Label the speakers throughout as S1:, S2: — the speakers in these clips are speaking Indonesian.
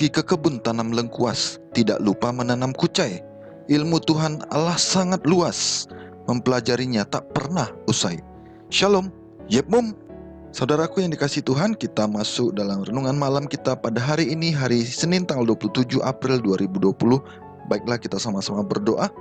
S1: Pergi ke kebun tanam lengkuas, tidak lupa menanam kucai. Ilmu Tuhan Allah sangat luas, mempelajarinya tak pernah usai. Shalom, Yepmum. Saudaraku yang dikasihi Tuhan, kita masuk dalam renungan malam kita pada hari ini, hari Senin tanggal 27 April 2020. Baiklah, kita sama-sama berdoa.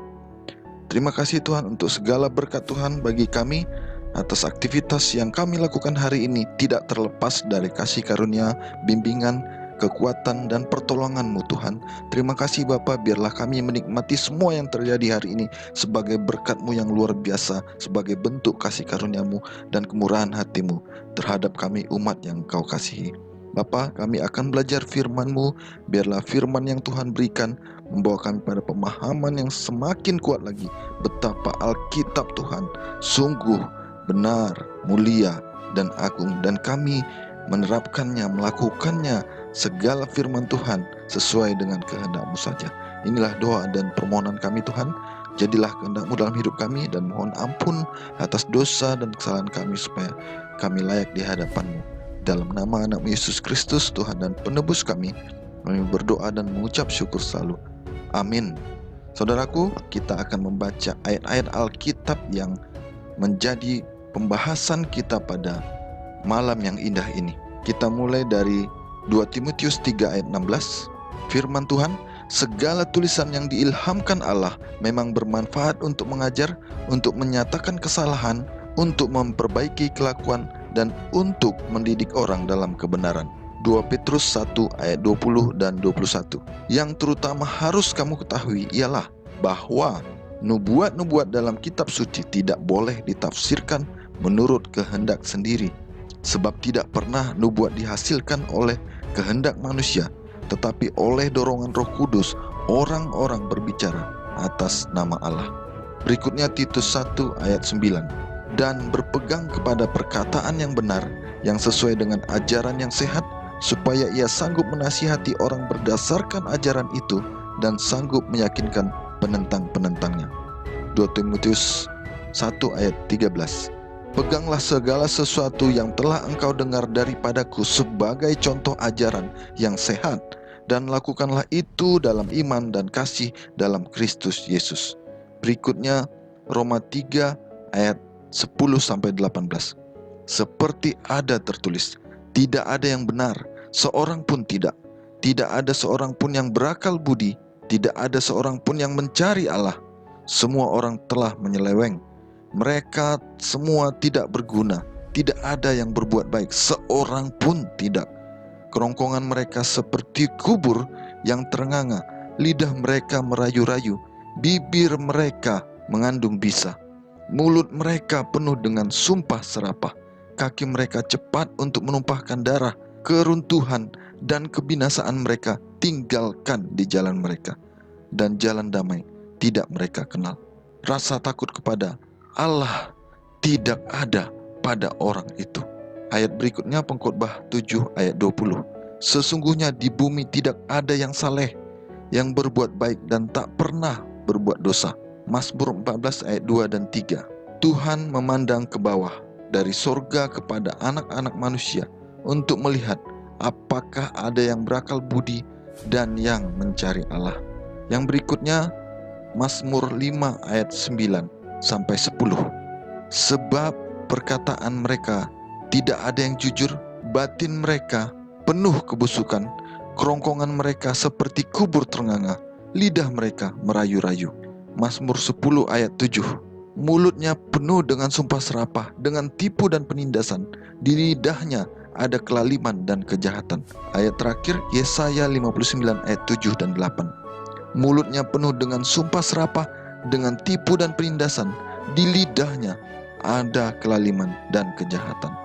S1: Terima kasih Tuhan untuk segala berkat Tuhan bagi kami, atas aktivitas yang kami lakukan hari ini tidak terlepas dari kasih karunia, bimbingan, kekuatan dan pertolongan-Mu Tuhan. Terima kasih Bapa, biarlah kami menikmati semua yang terjadi hari ini sebagai berkat-Mu yang luar biasa, sebagai bentuk kasih karunia-Mu dan kemurahan hati-Mu terhadap kami umat yang Kau kasihi. Bapa, kami akan belajar firman-Mu, biarlah firman yang Tuhan berikan membawa kami pada pemahaman yang semakin kuat lagi betapa Alkitab Tuhan sungguh benar, mulia, dan agung, dan kami menerapkannya, melakukannya segala firman Tuhan sesuai dengan kehendak-Mu saja. Inilah doa dan permohonan kami Tuhan. Jadilah kehendak-Mu dalam hidup kami, dan mohon ampun atas dosa dan kesalahan kami supaya kami layak di hadapan-Mu. Dalam nama anak-Mu Yesus Kristus, Tuhan dan penebus kami berdoa dan mengucap syukur selalu. Amin. Saudaraku, kita akan membaca ayat-ayat Alkitab yang menjadi pembahasan kita pada malam yang indah ini. Kita mulai dari 2 Timotius 3 ayat 16. Firman Tuhan, segala tulisan yang diilhamkan Allah memang bermanfaat untuk mengajar, untuk menyatakan kesalahan, untuk memperbaiki kelakuan, dan untuk mendidik orang dalam kebenaran. 2 Petrus 1 ayat 20 dan 21. Yang terutama harus kamu ketahui ialah bahwa nubuat-nubuat dalam kitab suci tidak boleh ditafsirkan menurut kehendak sendiri, sebab tidak pernah nubuat dihasilkan oleh kehendak manusia, tetapi oleh dorongan Roh Kudus orang-orang berbicara atas nama Allah. Berikutnya Titus 1 ayat 9. Dan berpegang kepada perkataan yang benar, yang sesuai dengan ajaran yang sehat, supaya ia sanggup menasihati orang berdasarkan ajaran itu dan sanggup meyakinkan penentang-penentangnya. 2 Timotius 1 ayat 13. Peganglah segala sesuatu yang telah engkau dengar daripadaku sebagai contoh ajaran yang sehat, dan lakukanlah itu dalam iman dan kasih dalam Kristus Yesus. Berikutnya Roma 3 ayat 10-18. Seperti ada tertulis, tidak ada yang benar, seorang pun tidak. Tidak ada seorang pun yang berakal budi, tidak ada seorang pun yang mencari Allah. Semua orang telah menyeleweng. Mereka semua tidak berguna, tidak ada yang berbuat baik, seorang pun tidak. Kerongkongan mereka seperti kubur yang terenganga, lidah mereka merayu-rayu, bibir mereka mengandung bisa. Mulut mereka penuh dengan sumpah serapah, kaki mereka cepat untuk menumpahkan darah, keruntuhan dan kebinasaan mereka tinggalkan di jalan mereka, dan jalan damai tidak mereka kenal. Rasa takut kepada Allah tidak ada pada orang itu. Ayat berikutnya Pengkhotbah 7 ayat 20. Sesungguhnya di bumi tidak ada yang saleh, yang berbuat baik dan tak pernah berbuat dosa. Mazmur 14 ayat 2 dan 3. Tuhan memandang ke bawah dari sorga kepada anak-anak manusia untuk melihat apakah ada yang berakal budi dan yang mencari Allah. Yang berikutnya Mazmur 5 ayat 9 sampai 10. Sebab perkataan mereka tidak ada yang jujur, batin mereka penuh kebusukan, kerongkongan mereka seperti kubur terenganga, lidah mereka merayu-rayu. Mazmur 10 ayat 7. Mulutnya penuh dengan sumpah serapah, dengan tipu dan penindasan. Di lidahnya ada kelaliman dan kejahatan. Ayat terakhir Yesaya 59 ayat 7 dan 8. Mulutnya penuh dengan sumpah serapah, dengan tipu dan penindasan. Di lidahnya ada kelaliman dan kejahatan.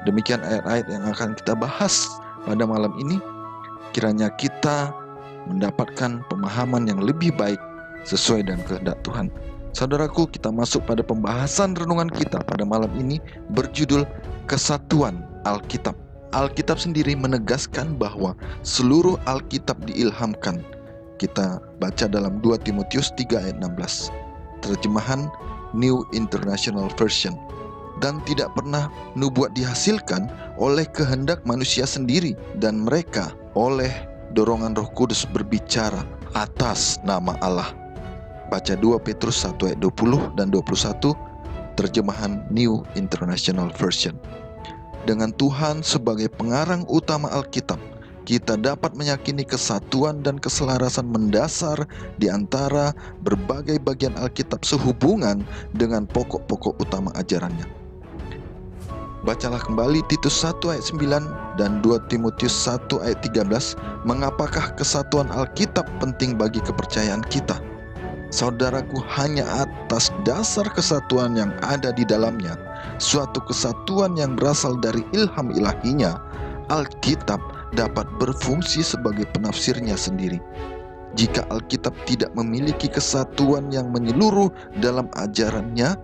S1: Demikian ayat-ayat yang akan kita bahas pada malam ini. Kiranya kita mendapatkan pemahaman yang lebih baik sesuai dengan kehendak Tuhan. Saudaraku, kita masuk pada pembahasan renungan kita pada malam ini berjudul Kesatuan Alkitab. Alkitab sendiri menegaskan bahwa seluruh Alkitab diilhamkan. Kita baca dalam 2 Timotius 3 ayat 16. Terjemahan New International Version. Dan tidak pernah nubuat dihasilkan oleh kehendak manusia sendiri, dan mereka oleh dorongan Roh Kudus berbicara atas nama Allah. Baca 2 Petrus 1 ayat 20 dan 21, terjemahan New International Version. Dengan Tuhan sebagai pengarang utama Alkitab, kita dapat meyakini kesatuan dan keselarasan mendasar di antara berbagai bagian Alkitab sehubungan dengan pokok-pokok utama ajarannya. Bacalah kembali Titus 1 ayat 9 dan 2 Timotius 1 ayat 13, mengapakah kesatuan Alkitab penting bagi kepercayaan kita? Saudaraku, hanya atas dasar kesatuan yang ada di dalamnya, suatu kesatuan yang berasal dari ilham ilahinya, Alkitab dapat berfungsi sebagai penafsirnya sendiri. Jika Alkitab tidak memiliki kesatuan yang menyeluruh dalam ajarannya,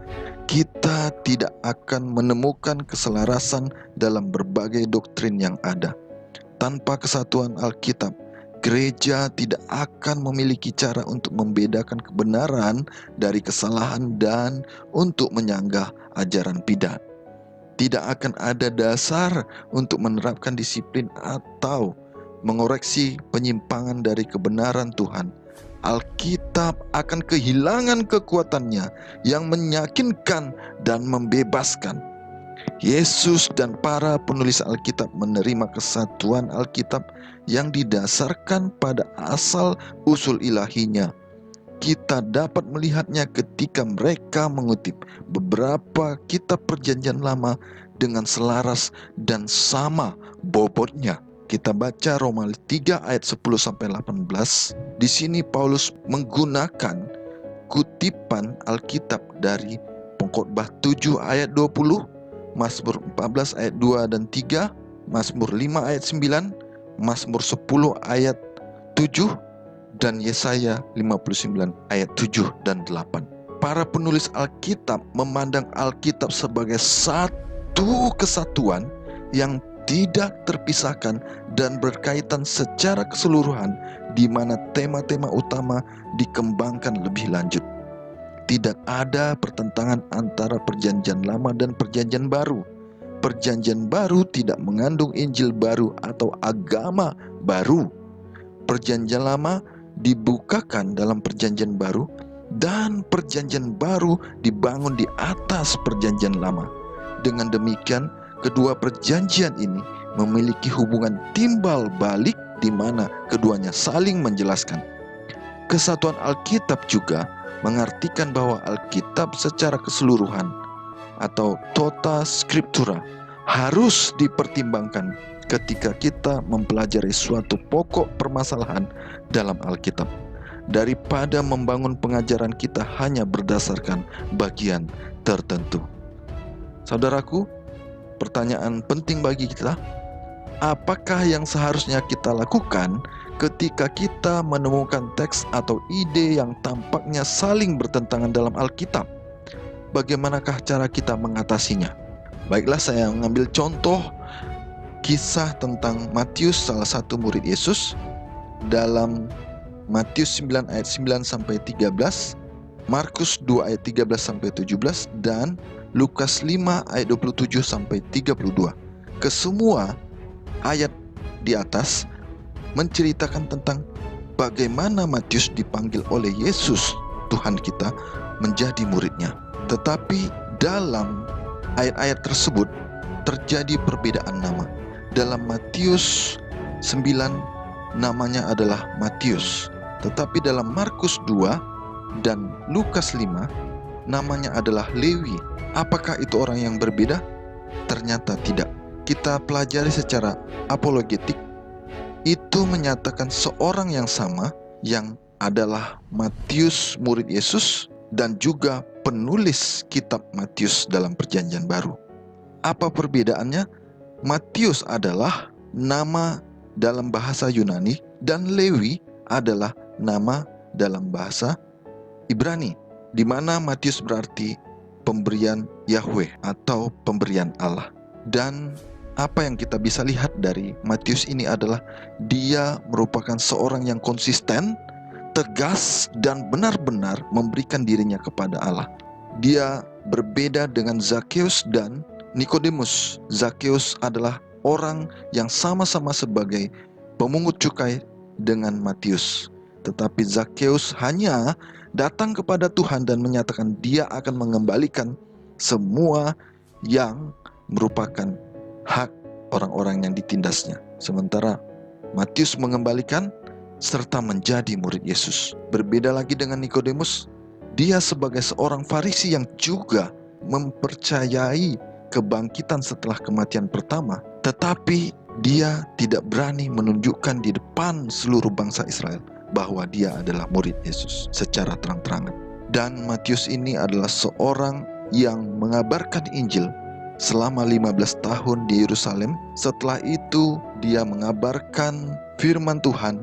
S1: kita tidak akan menemukan keselarasan dalam berbagai doktrin yang ada. Tanpa kesatuan Alkitab, gereja tidak akan memiliki cara untuk membedakan kebenaran dari kesalahan dan untuk menyanggah ajaran bidat. Tidak akan ada dasar untuk menerapkan disiplin atau mengoreksi penyimpangan dari kebenaran Tuhan. Alkitab akan kehilangan kekuatannya yang meyakinkan dan membebaskan. Yesus dan para penulis Alkitab menerima kesatuan Alkitab yang didasarkan pada asal usul ilahinya. Kita dapat melihatnya ketika mereka mengutip beberapa kitab Perjanjian Lama dengan selaras dan sama bobotnya. Kita baca Roma 3 ayat 10 sampai 18. Di sini Paulus menggunakan kutipan Alkitab dari Pengkhotbah 7 ayat 20, Mazmur 14 ayat 2 dan 3, Mazmur 5 ayat 9, Mazmur 10 ayat 7, dan Yesaya 59 ayat 7 dan 8. Para penulis Alkitab memandang Alkitab sebagai satu kesatuan yang tidak terpisahkan dan berkaitan secara keseluruhan, di mana tema-tema utama dikembangkan lebih lanjut. Tidak ada pertentangan antara Perjanjian Lama dan Perjanjian Baru. Perjanjian Baru tidak mengandung Injil baru atau agama baru. Perjanjian Lama dibukakan dalam Perjanjian Baru, dan Perjanjian Baru dibangun di atas Perjanjian Lama. Dengan demikian, kedua perjanjian ini memiliki hubungan timbal balik di mana keduanya saling menjelaskan. Kesatuan Alkitab juga mengartikan bahwa Alkitab secara keseluruhan atau tota scriptura harus dipertimbangkan ketika kita mempelajari suatu pokok permasalahan dalam Alkitab, daripada membangun pengajaran kita hanya berdasarkan bagian tertentu. Saudaraku, pertanyaan penting bagi kita, apakah yang seharusnya kita lakukan ketika kita menemukan teks atau ide yang tampaknya saling bertentangan dalam Alkitab? Bagaimanakah cara kita mengatasinya? Baiklah, saya mengambil contoh kisah tentang Matius, salah satu murid Yesus, dalam Matius 9 ayat 9 sampai 13, Markus 2 ayat 13 sampai 17, dan Lukas 5 ayat 27 sampai 32. Kesemua ayat di atas menceritakan tentang bagaimana Matius dipanggil oleh Yesus Tuhan kita menjadi muridnya. Tetapi dalam ayat-ayat tersebut terjadi perbedaan nama. Dalam Matius 9 namanya adalah Matius, tetapi dalam Markus 2 dan Lukas 5 namanya adalah Lewi. Apakah itu orang yang berbeda? Ternyata tidak. Kita pelajari secara apologetik, itu menyatakan seorang yang sama, yang adalah Matius murid Yesus dan juga penulis kitab Matius dalam Perjanjian Baru. Apa perbedaannya? Matius adalah nama dalam bahasa Yunani dan Lewi adalah nama dalam bahasa Ibrani, di mana Matius berarti pemberian Yahweh atau pemberian Allah. Dan apa yang kita bisa lihat dari Matius ini adalah dia merupakan seorang yang konsisten, tegas, dan benar-benar memberikan dirinya kepada Allah. Dia berbeda dengan Zakheus dan Nikodemus. Zakheus adalah orang yang sama-sama sebagai pemungut cukai dengan Matius. Tetapi Zakheus hanya datang kepada Tuhan dan menyatakan dia akan mengembalikan semua yang merupakan hak orang-orang yang ditindasnya. Sementara Matius mengembalikan serta menjadi murid Yesus. Berbeda lagi dengan Nikodemus, dia sebagai seorang Farisi yang juga mempercayai kebangkitan setelah kematian pertama, tetapi dia tidak berani menunjukkan di depan seluruh bangsa Israel bahwa dia adalah murid Yesus secara terang-terangan. Dan Matius ini adalah seorang yang mengabarkan Injil selama 15 tahun di Yerusalem. Setelah itu dia mengabarkan firman Tuhan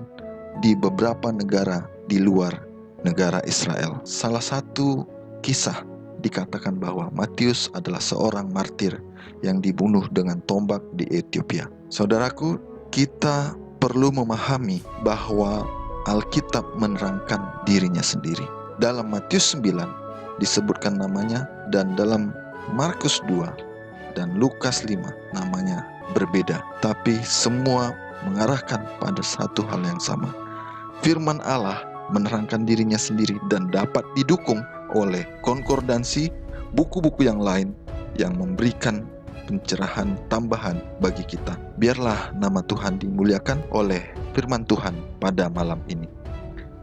S1: di beberapa negara di luar negara Israel. Salah satu kisah dikatakan bahwa Matius adalah seorang martir yang dibunuh dengan tombak di Ethiopia. Saudaraku, kita perlu memahami bahwa Alkitab menerangkan dirinya sendiri. Dalam Matius 9 disebutkan namanya, dan dalam Markus 2 dan Lukas 5 namanya berbeda, tapi semua mengarahkan pada satu hal yang sama. Firman Allah menerangkan dirinya sendiri dan dapat didukung oleh konkordansi buku-buku yang lain yang memberikan pencerahan tambahan bagi kita. Biarlah nama Tuhan dimuliakan oleh firman Tuhan pada malam ini.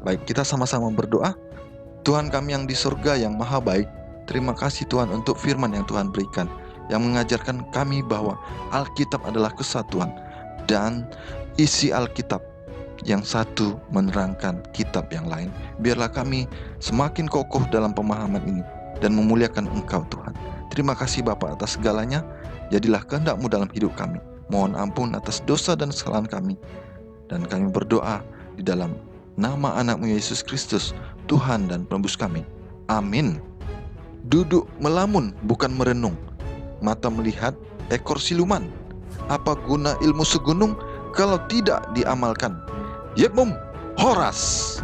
S1: Baik, kita sama-sama berdoa. Tuhan kami yang di surga yang maha baik, terima kasih Tuhan untuk firman yang Tuhan berikan, yang mengajarkan kami bahwa Alkitab adalah kesatuan, dan isi Alkitab yang satu menerangkan kitab yang lain. Biarlah kami semakin kokoh dalam pemahaman ini dan memuliakan Engkau Tuhan. Terima kasih Bapa atas segalanya. Jadilah kehendak-Mu dalam hidup kami. Mohon ampun atas dosa dan kesalahan kami. Dan kami berdoa di dalam nama anak-Mu Yesus Kristus, Tuhan dan Penebus kami. Amin. Duduk melamun bukan merenung, mata melihat ekor siluman. Apa guna ilmu segunung kalau tidak diamalkan? Yep, Horas.